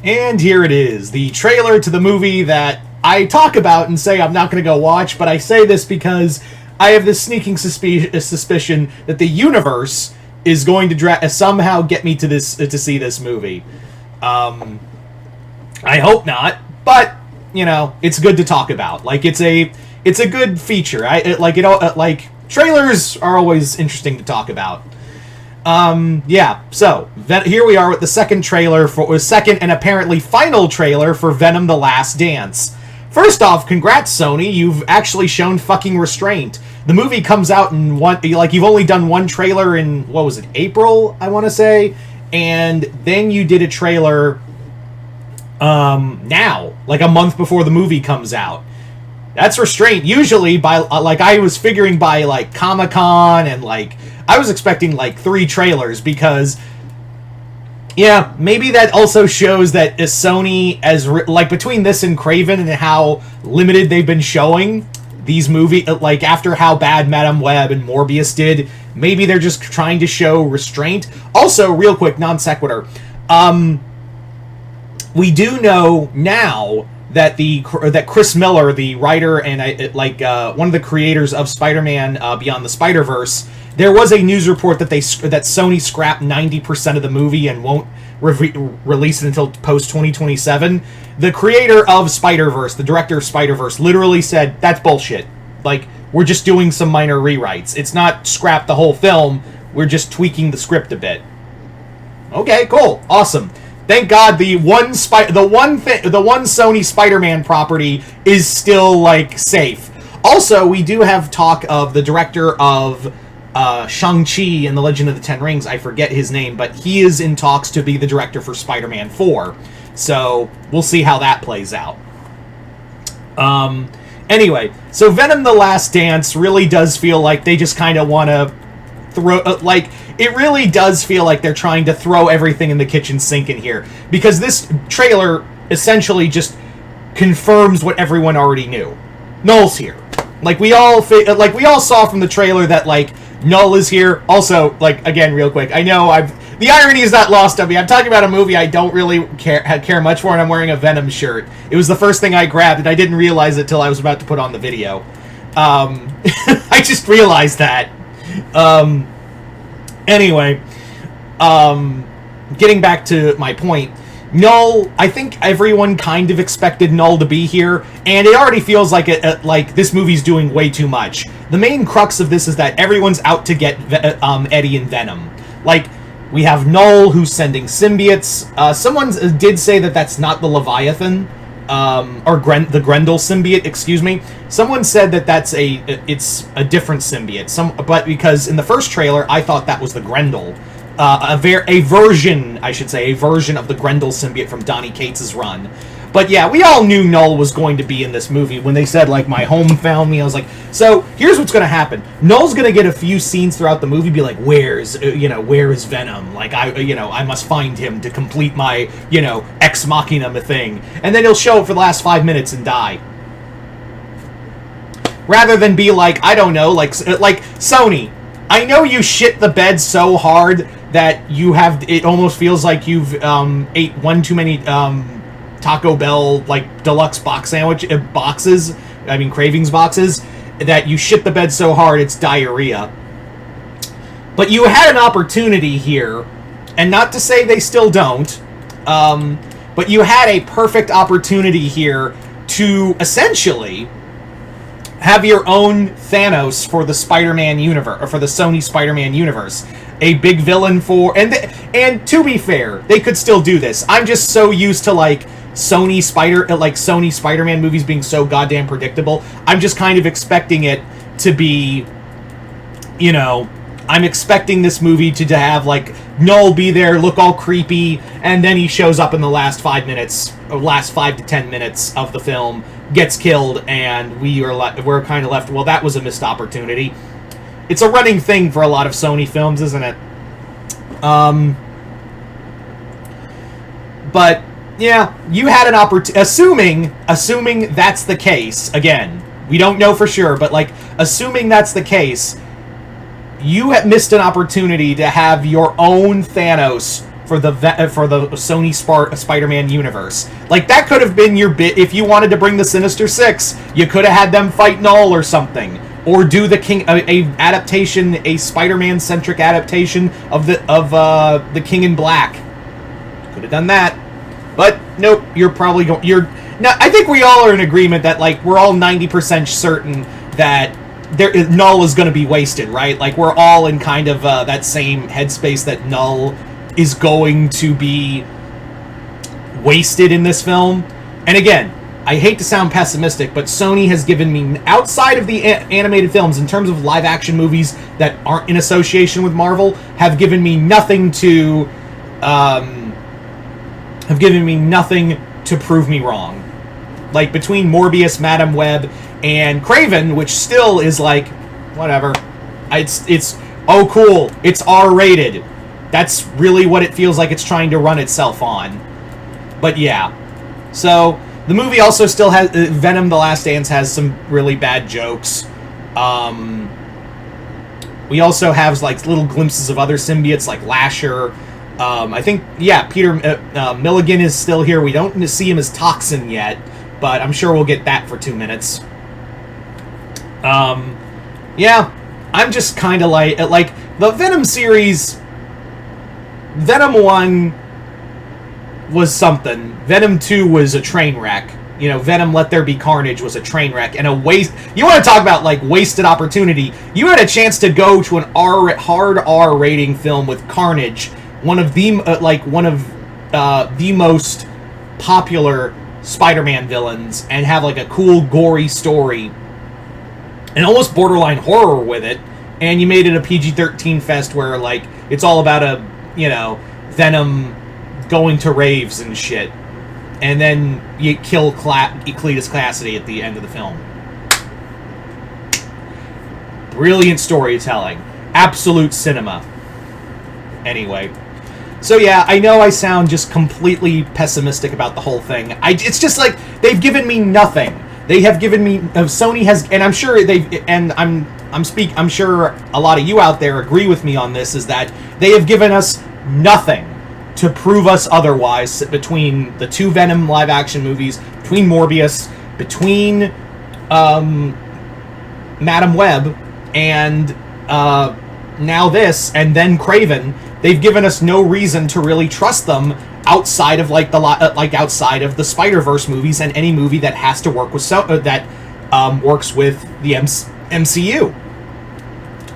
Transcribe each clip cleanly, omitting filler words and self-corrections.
And here it is, the trailer to the movie that I talk about and say I'm not going to go watch, but I say this because I have this sneaking suspicion that the universe is going to somehow get me to see this movie. I hope not, but you know, it's good to talk about. Like it's a good feature. Trailers are always interesting to talk about. Yeah, so here we are with the second and apparently final trailer for Venom: The Last Dance. First off, congrats, Sony, you've actually shown fucking restraint. The movie comes out in you've only done one trailer in, what was it, April, I want to say? And then you did a trailer, now, like a month before the movie comes out. That's restraint. Usually, I was figuring by, Comic-Con and, I was expecting, 3 trailers because, yeah, maybe that also shows that Sony, between this and Kraven and how limited they've been showing these movies, after how bad Madame Web and Morbius did, maybe they're just trying to show restraint. Also, real quick, non sequitur, we do know now that that Chris Miller, the writer and one of the creators of Spider-Man Beyond the Spider-Verse, there was a news report that that Sony scrapped 90% of the movie and won't release it until post 2027. The creator of Spider-Verse, the director of Spider-Verse, literally said that's bullshit. We're just doing some minor rewrites. It's not scrap the whole film. We're just tweaking the script a bit. Okay, cool, awesome. Thank God the one Sony Spider-Man property is still safe. Also, we do have talk of the director of Shang-Chi and the Legend of the Ten Rings. I forget his name, but he is in talks to be the director for Spider-Man 4. So we'll see how that plays out. Anyway, so Venom: The Last Dance really does feel like they just kind of want to throw it really does feel like they're trying to throw everything in the kitchen sink in here, because this trailer essentially just confirms what everyone already knew. Null's here. We all saw from the trailer that Null is here. Also, again, real quick, I know the irony is not lost on me. I'm talking about a movie I don't really care much for, and I'm wearing a Venom shirt. It was the first thing I grabbed, and I didn't realize it till I was about to put on the video. I just realized that. Anyway, getting back to my point, Null, I think everyone kind of expected Null to be here, and it already feels like this movie's doing way too much. The main crux of this is that everyone's out to get Eddie and Venom. We have Null, who's sending symbiotes. Someone did say that that's not the Leviathan, the Grendel symbiote, excuse me. Someone said that it's a different symbiote. But because in the first trailer, I thought that was the Grendel. A version of the Grendel symbiote from Donny Cates' run. But yeah, we all knew Null was going to be in this movie. When they said, my home found me, I was like, so, here's what's going to happen. Null's going to get a few scenes throughout the movie, be like, where is Venom? I must find him to complete my, ex machina thing. And then he'll show up for the last 5 minutes and die. Rather than be I don't know, Sony, I know you shit the bed so hard that it almost feels like you've ate one too many Taco Bell deluxe cravings boxes, that you shit the bed so hard it's diarrhea. But you had an opportunity here, and not to say they still don't, but you had a perfect opportunity here to essentially have your own Thanos for the Spider-Man universe, or for the Sony Spider-Man universe. A big villain for... And to be fair, they could still do this. I'm just so used to, Sony Spider-Man movies being so goddamn predictable. I'm just kind of expecting it to be, I'm expecting this movie to have, Null be there, look all creepy, and then he shows up in the last 5 minutes, or last 5 to 10 minutes of the film, gets killed, and we're kind of left, well, that was a missed opportunity. It's a running thing for a lot of Sony films, isn't it? But, yeah, you had an opportunity, assuming that's the case, again, we don't know for sure, but, assuming that's the case, you have missed an opportunity to have your own Thanos for the Sony Spider-Man universe. Like, that could have been your bit if you wanted to bring the Sinister Six. You could have had them fight Null or something, or do the a Spider-Man centric adaptation of the King in Black. Could have done that, but nope. You're probably going. Now, I think we all are in agreement that, like, we're all 90% certain that Null is going to be wasted, right? Like, we're all in kind of that same headspace that Null is going to be wasted in this film. And again, I hate to sound pessimistic, but Sony has given me, outside of the animated films, in terms of live-action movies that aren't in association with Marvel, have given me nothing to prove me wrong. Like, between Morbius, Madam Web, and Kraven, which still is like, whatever. It's oh cool, it's R-rated. That's really what it feels like it's trying to run itself on. But yeah. So, the movie also still has, Venom: The Last Dance has some really bad jokes. We also have, like, little glimpses of other symbiotes, like Lasher. I think, yeah, Peter Milligan is still here. We don't see him as Toxin yet, but I'm sure we'll get that for 2 minutes. Yeah, I'm just kind of like, the Venom series, Venom 1 was something. Venom 2 was a train wreck. You know, Venom Let There Be Carnage was a train wreck and a waste. You want to talk about, like, wasted opportunity. You had a chance to go to an hard R rating film with Carnage, one of the most popular Spider-Man villains, and have, like, a cool, gory story and almost borderline horror with it, and you made it a PG-13 fest where, like, it's all about Venom going to raves and shit, and then you kill Cletus Cassidy at the end of the film. Brilliant storytelling. Absolute cinema. Anyway. So yeah, I know I sound just completely pessimistic about the whole thing. It's just like, they've given me nothing. They have given me, Sony has, and I'm sure I'm sure a lot of you out there agree with me on this, is that they have given us nothing to prove us otherwise between the 2 Venom live-action movies, between Morbius, between Madam Web, and now this, and then Kraven. They've given us no reason to really trust them outside of, like, outside of the Spider-Verse movies and any movie that has to work with works with the MCU.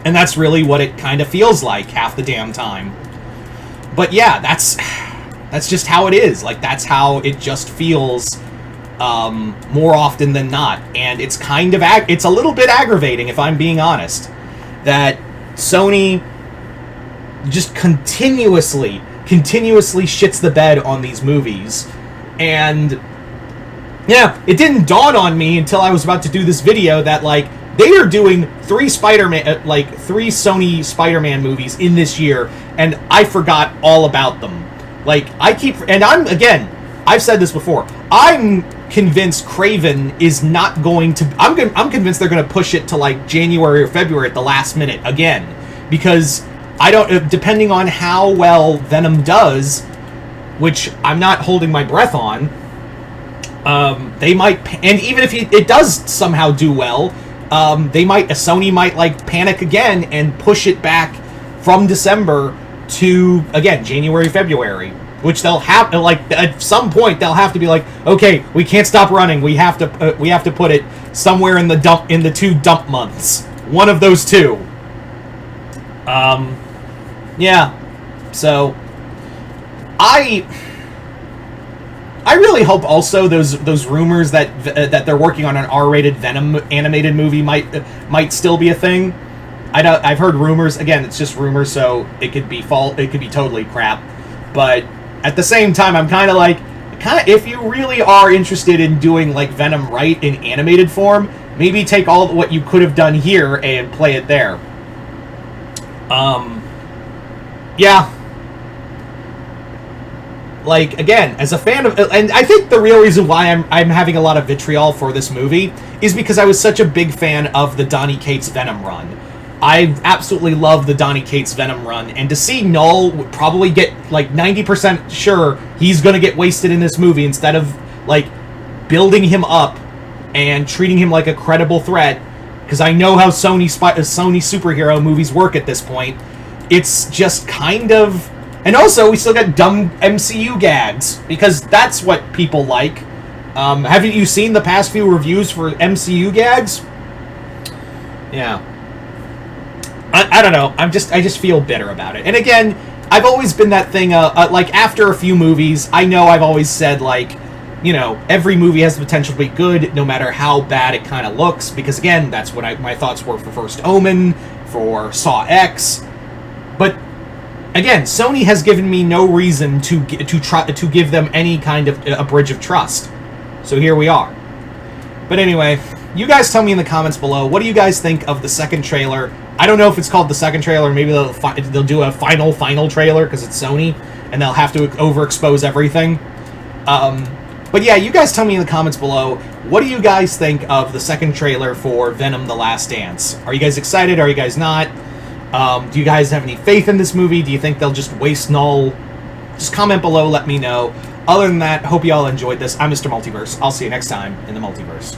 And that's really what it kind of feels like half the damn time. But yeah, that's just how it is. Like, that's how it just feels more often than not. And it's kind of it's a little bit aggravating, if I'm being honest, that Sony just continuously shits the bed on these movies. And yeah, it didn't dawn on me until I was about to do this video that, like, they are doing 3 Sony Spider-Man movies in this year, and I forgot all about them. Like, I've said this before, I'm convinced Kraven is not going to, I'm convinced they're going to push it to, like, January or February at the last minute again, because depending on how well Venom does, which I'm not holding my breath on, they might, and even if it does somehow do well, Sony might, like, panic again and push it back from December to, again, January, February, which they'll have, like, at some point they'll have to be like, okay, we can't stop running, we have to put it somewhere in the 2 dump months, one of those 2. Yeah, so I really hope also those rumors that they're working on an R-rated Venom animated movie might still be a thing. I've heard rumors. Again, it's just rumors, so it could be totally crap. But at the same time, I'm kind of like, if you really are interested in doing, like, Venom right in animated form, maybe take all what you could have done here and play it there. Yeah. Like, again, as a fan of, and I think the real reason why I'm having a lot of vitriol for this movie is because I was such a big fan of the Donny Cates Venom run. I absolutely love the Donny Cates Venom run, and to see Null would probably get, like, 90% sure he's gonna get wasted in this movie instead of, like, building him up and treating him like a credible threat, because I know how Sony superhero movies work at this point. It's just kind of... And also, we still got dumb MCU gags, because that's what people like. Haven't you seen the past few reviews for MCU gags? Yeah. I don't know. I just feel bitter about it. And again, I've always been that thing, like, after a few movies, I know I've always said, like, you know, every movie has the potential to be good, no matter how bad it kind of looks, because again, that's what my thoughts were for First Omen, for Saw X. But again, Sony has given me no reason to give them any kind of a bridge of trust. So here we are. But anyway, you guys tell me in the comments below, what do you guys think of the second trailer? I don't know if it's called the second trailer. Maybe they'll do a final trailer because it's Sony, and they'll have to overexpose everything. But yeah, you guys tell me in the comments below, what do you guys think of the second trailer for Venom: The Last Dance? Are you guys excited? Are you guys not? Do you guys have any faith in this movie? Do you think they'll just waste Null? Just comment below, let me know. Other than that, hope you all enjoyed this. I'm Mr. Multiverse. I'll see you next time in the Multiverse.